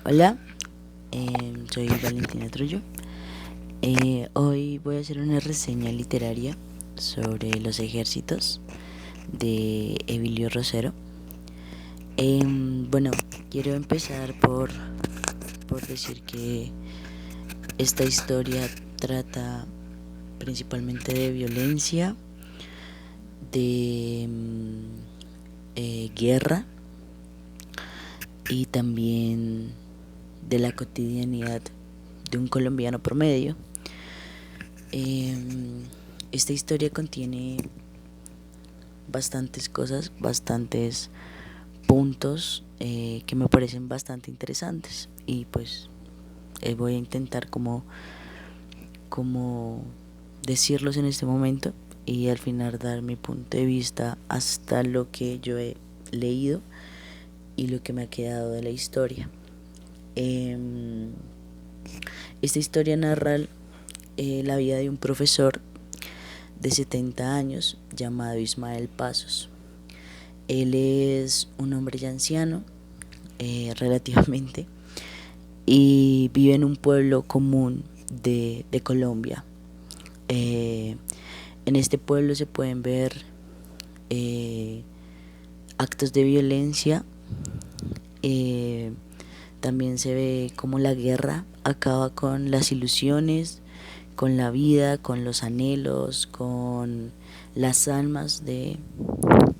Hola, soy Valentina Trullo. Hoy voy a hacer una reseña literaria sobre los ejércitos de Emilio Rosero. Bueno, quiero empezar por decir que esta historia trata principalmente de violencia, de guerra y también de la cotidianidad de un colombiano promedio. Esta historia contiene bastantes cosas, bastantes puntos que me parecen bastante interesantes y pues voy a intentar como decirlos en este momento y al final dar mi punto de vista hasta lo que yo he leído y lo que me ha quedado de la historia. Esta historia narra la vida de un profesor de 70 años llamado Ismael Pasos. Él es un hombre ya anciano, relativamente, y vive en un pueblo común de Colombia. En este pueblo se pueden ver eh, actos de violencia. También se ve cómo la guerra acaba con las ilusiones, con la vida, con los anhelos, con las almas de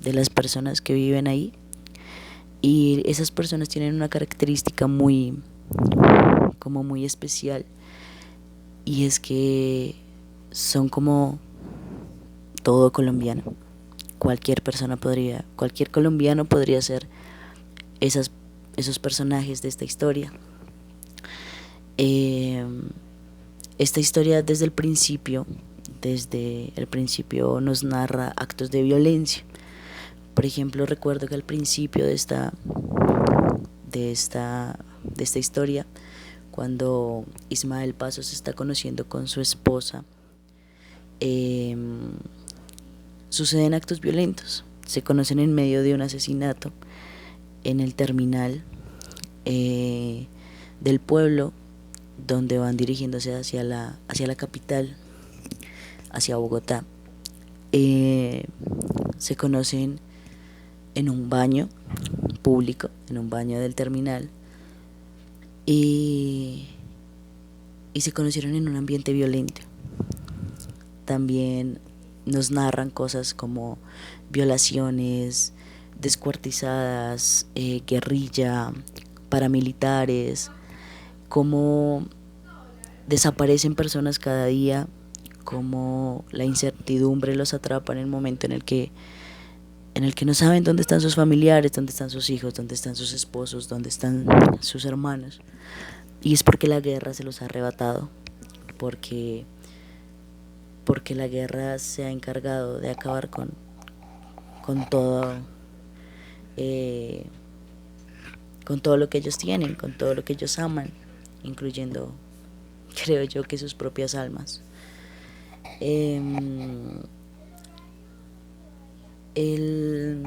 las personas que viven ahí. Y esas personas tienen una característica muy especial, y es que son como todo colombiano. Cualquier colombiano podría ser esos personajes de esta historia. Eh, esta historia desde el principio nos narra actos de violencia. Por ejemplo, recuerdo que al principio de esta, de esta historia, cuando Ismael Paso se está conociendo con su esposa, eh, suceden actos violentos. Se conocen en medio de un asesinato en el terminal del pueblo, donde van dirigiéndose hacia la capital, hacia Bogotá. Se conocen en un baño público, en un baño del terminal, y, y se conocieron en un ambiente violento. También nos narran cosas como violaciones, descuartizadas, guerrilla, paramilitares, cómo desaparecen personas cada día, cómo la incertidumbre los atrapa en el momento en el que no saben dónde están sus familiares, dónde están sus hijos, dónde están sus esposos, dónde están sus hermanos. Y es porque la guerra se los ha arrebatado, porque, porque la guerra se ha encargado de acabar con todo, eh, con todo lo que ellos tienen, con todo lo que ellos aman, incluyendo, creo yo, que sus propias almas. Eh, el,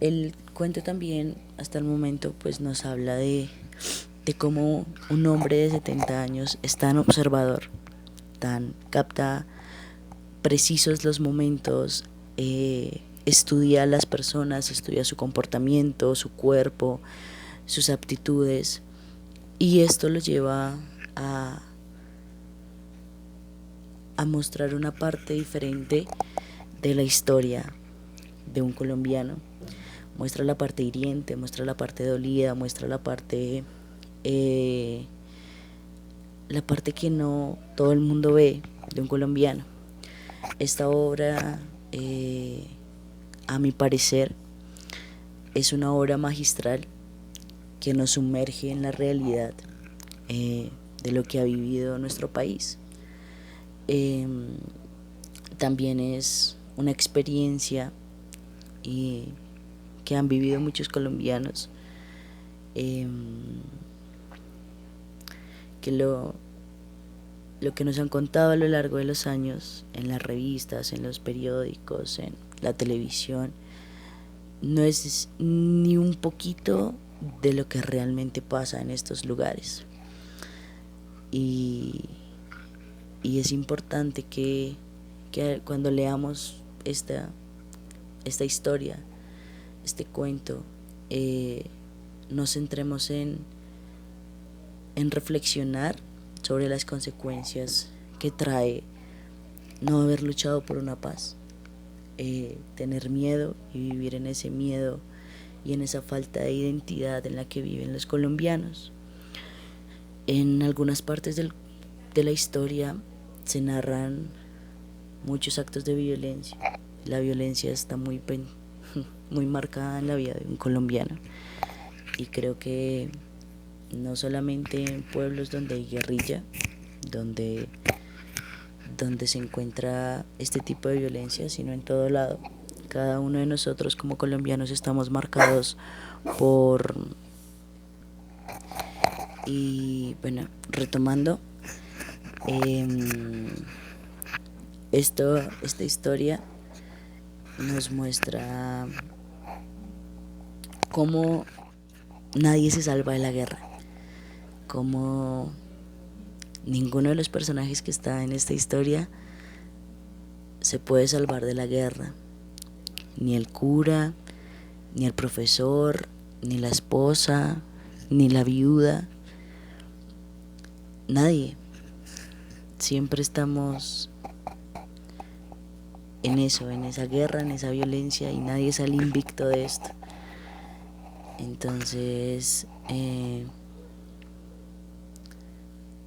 el cuento también, hasta el momento, pues nos habla de cómo un hombre de 70 años es tan observador, tan capta precisos los momentos, estudia a las personas, estudia su comportamiento, su cuerpo, sus aptitudes, y esto lo lleva a mostrar una parte diferente de la historia de un colombiano. Muestra la parte hiriente, muestra la parte dolida, muestra eh, la parte que no todo el mundo ve de un colombiano. Esta obra, a mi parecer, es una obra magistral que nos sumerge en la realidad de lo que ha vivido nuestro país. Eh, También es una experiencia que han vivido muchos colombianos, eh, que lo que nos han contado a lo largo de los años en las revistas, en los periódicos, en la televisión, no es ni un poquito de lo que realmente pasa en estos lugares. Y, y es importante que cuando leamos esta historia, este cuento, nos centremos en reflexionar sobre las consecuencias que trae no haber luchado por una paz, tener miedo y vivir en ese miedo y en esa falta de identidad en la que viven los colombianos. En algunas partes de la historia se narran muchos actos de violencia. La violencia está muy marcada en la vida de un colombiano, y creo que no solamente en pueblos donde hay guerrilla, donde, donde se encuentra este tipo de violencia, sino en todo lado. Cada uno de nosotros como colombianos estamos marcados por... Y bueno, retomando, eh, esta historia nos muestra cómo nadie se salva de la guerra, cómo ninguno de los personajes que está en esta historia se puede salvar de la guerra, ni el cura, ni el profesor, ni la esposa, ni la viuda, nadie. Siempre estamos en eso, en esa guerra, en esa violencia, y nadie sale invicto de esto. Entonces,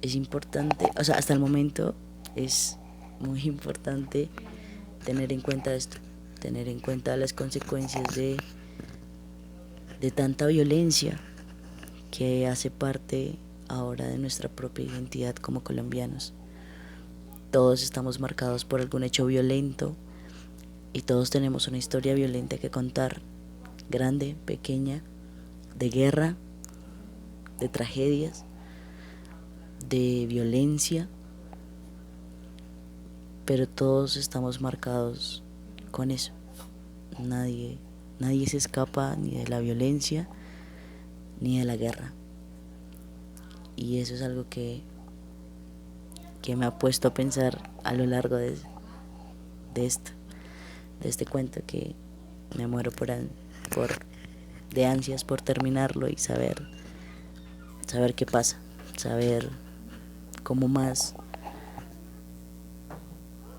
es importante, o sea, hasta el momento es muy importante tener en cuenta esto, tener en cuenta las consecuencias de tanta violencia que hace parte ahora de nuestra propia identidad como colombianos. Todos estamos marcados por algún hecho violento y todos tenemos una historia violenta que contar, grande, pequeña, de guerra, de tragedias, de violencia, pero todos estamos marcados con eso. Nadie se escapa ni de la violencia ni de la guerra. Y eso es algo que me ha puesto a pensar a lo largo de esto, de este cuento, que me muero de ansias por terminarlo y saber qué pasa, saber cómo más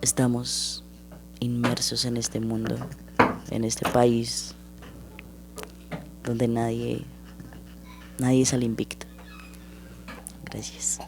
estamos inmersos en este mundo, en este país donde nadie sale invicto. Gracias.